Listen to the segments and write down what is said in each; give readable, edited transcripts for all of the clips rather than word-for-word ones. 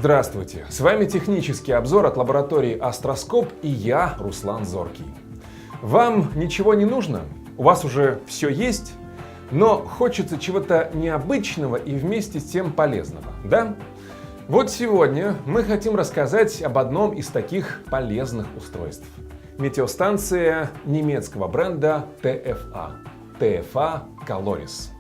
Здравствуйте! С вами технический обзор от лаборатории Астроскоп и я, Руслан Зоркий. Вам ничего не нужно? У вас уже все есть? Но хочется чего-то необычного и вместе с тем полезного, да? Вот сегодня мы хотим рассказать об одном из таких полезных устройств. Метеостанция немецкого бренда TFA Caloris.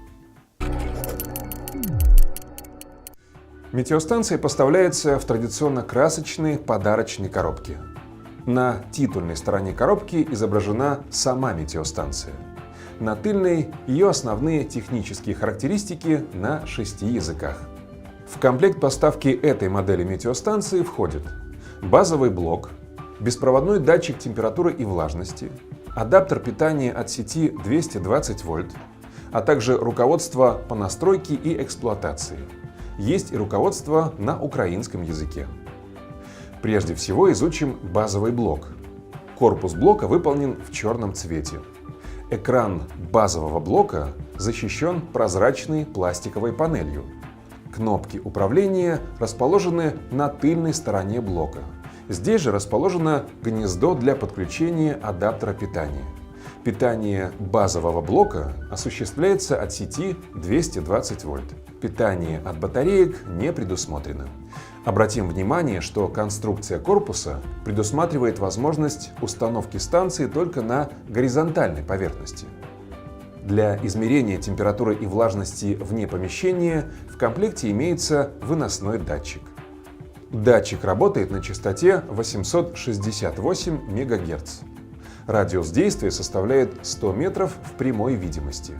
Метеостанция поставляется в традиционно красочной подарочной коробке. На титульной стороне коробки изображена сама метеостанция. На тыльной ее основные технические характеристики на 6 языках. В комплект поставки этой модели метеостанции входит базовый блок, беспроводной датчик температуры и влажности, адаптер питания от сети 220 вольт, а также руководство по настройке и эксплуатации. Есть и руководство на украинском языке. Прежде всего изучим базовый блок. Корпус блока выполнен в черном цвете. Экран базового блока защищен прозрачной пластиковой панелью. Кнопки управления расположены на тыльной стороне блока. Здесь же расположено гнездо для подключения адаптера питания. Питание базового блока осуществляется от сети 220 вольт. Питание от батареек не предусмотрено. Обратим внимание, что конструкция корпуса предусматривает возможность установки станции только на горизонтальной поверхности. Для измерения температуры и влажности вне помещения в комплекте имеется выносной датчик. Датчик работает на частоте 868 МГц. Радиус действия составляет 100 метров в прямой видимости.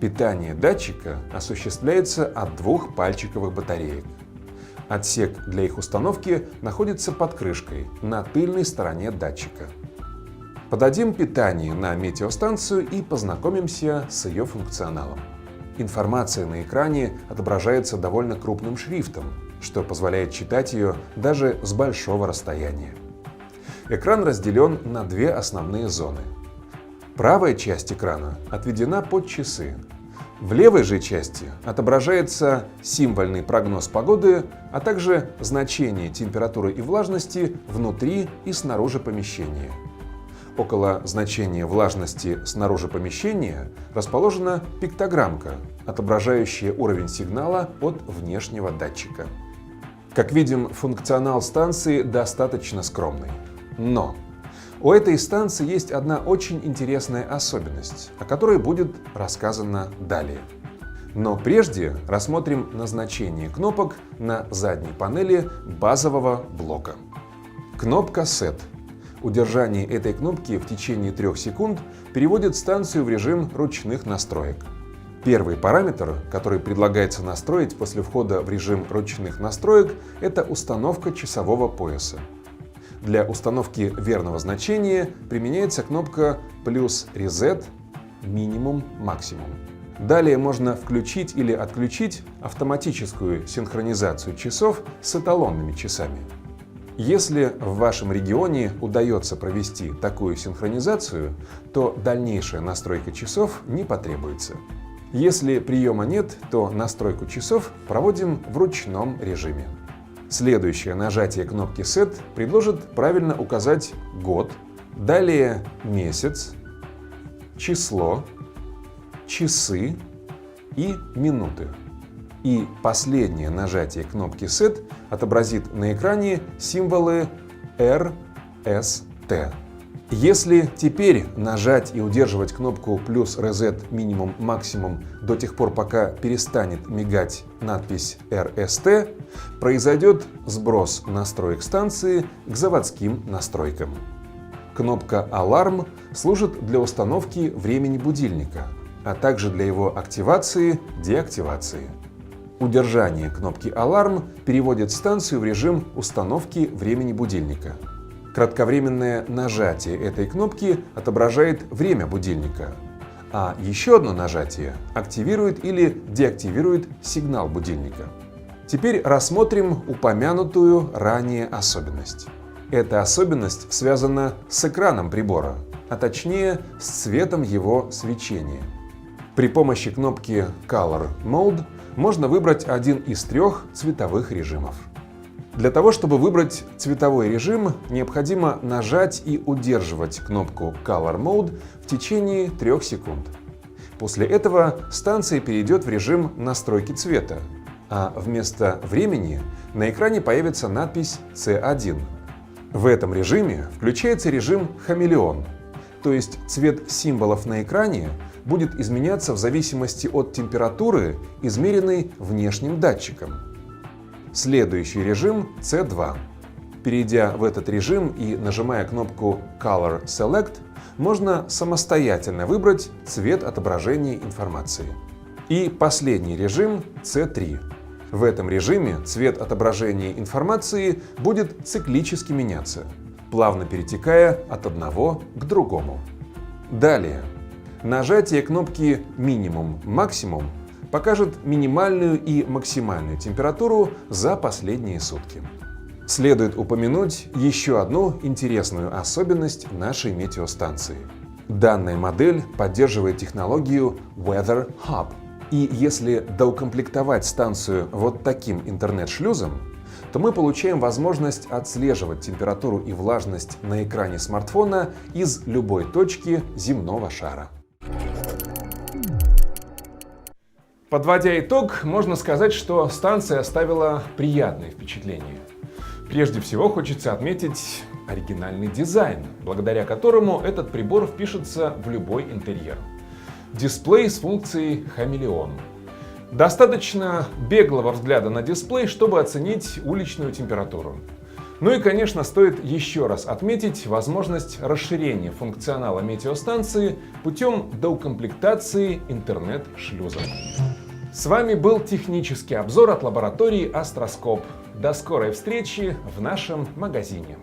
Питание датчика осуществляется от двух пальчиковых батареек. Отсек для их установки находится под крышкой на тыльной стороне датчика. Подадим питание на метеостанцию и познакомимся с ее функционалом. Информация на экране отображается довольно крупным шрифтом, что позволяет читать ее даже с большого расстояния. Экран разделен на две основные зоны. Правая часть экрана отведена под часы. В левой же части отображается символьный прогноз погоды, а также значение температуры и влажности внутри и снаружи помещения. Около значения влажности снаружи помещения расположена пиктограммка, отображающая уровень сигнала от внешнего датчика. Как видим, функционал станции достаточно скромный. Но у этой станции есть одна очень интересная особенность, о которой будет рассказано далее. Но прежде рассмотрим назначение кнопок на задней панели базового блока. Кнопка SET. Удержание этой кнопки в течение 3 секунд переводит станцию в режим ручных настроек. Первый параметр, который предлагается настроить после входа в режим ручных настроек, это установка часового пояса. Для установки верного значения применяется кнопка плюс Reset минимум-максимум. Далее можно включить или отключить автоматическую синхронизацию часов с эталонными часами. Если в вашем регионе удается провести такую синхронизацию, то дальнейшая настройка часов не потребуется. Если приема нет, то настройку часов проводим в ручном режиме. Следующее нажатие кнопки SET предложит правильно указать год, далее месяц, число, часы и минуты. И последнее нажатие кнопки SET отобразит на экране символы RST. Если теперь нажать и удерживать кнопку плюс Reset минимум-максимум до тех пор, пока перестанет мигать надпись RST, произойдет сброс настроек станции к заводским настройкам. Кнопка «Аларм» служит для установки времени будильника, а также для его активации-деактивации. Удержание кнопки «Аларм» переводит станцию в режим установки времени будильника. Кратковременное нажатие этой кнопки отображает время будильника, а еще одно нажатие активирует или деактивирует сигнал будильника. Теперь рассмотрим упомянутую ранее особенность. Эта особенность связана с экраном прибора, а точнее с цветом его свечения. При помощи кнопки Color Mode можно выбрать один из 3 цветовых режимов. Для того, чтобы выбрать цветовой режим, необходимо нажать и удерживать кнопку Color Mode в течение 3 секунд. После этого станция перейдет в режим настройки цвета, а вместо времени на экране появится надпись C1. В этом режиме включается режим хамелеон, то есть цвет символов на экране будет изменяться в зависимости от температуры, измеренной внешним датчиком. Следующий режим C2. Перейдя в этот режим и нажимая кнопку Color Select, можно самостоятельно выбрать цвет отображения информации. И последний режим C3. В этом режиме цвет отображения информации будет циклически меняться, плавно перетекая от одного к другому. Далее. Нажатие кнопки «Минимум-максимум» покажет минимальную и максимальную температуру за последние сутки. Следует упомянуть еще одну интересную особенность нашей метеостанции. Данная модель поддерживает технологию Weather Hub. И если доукомплектовать станцию вот таким интернет-шлюзом, то мы получаем возможность отслеживать температуру и влажность на экране смартфона из любой точки земного шара. Подводя итог, можно сказать, что станция оставила приятное впечатление. Прежде всего хочется отметить оригинальный дизайн, благодаря которому этот прибор впишется в любой интерьер. Дисплей с функцией хамелеон. Достаточно беглого взгляда на дисплей, чтобы оценить уличную температуру. Ну и, конечно, стоит еще раз отметить возможность расширения функционала метеостанции путем доукомплектации интернет-шлюзов. С вами был технический обзор от лаборатории Астроскоп. До скорой встречи в нашем магазине.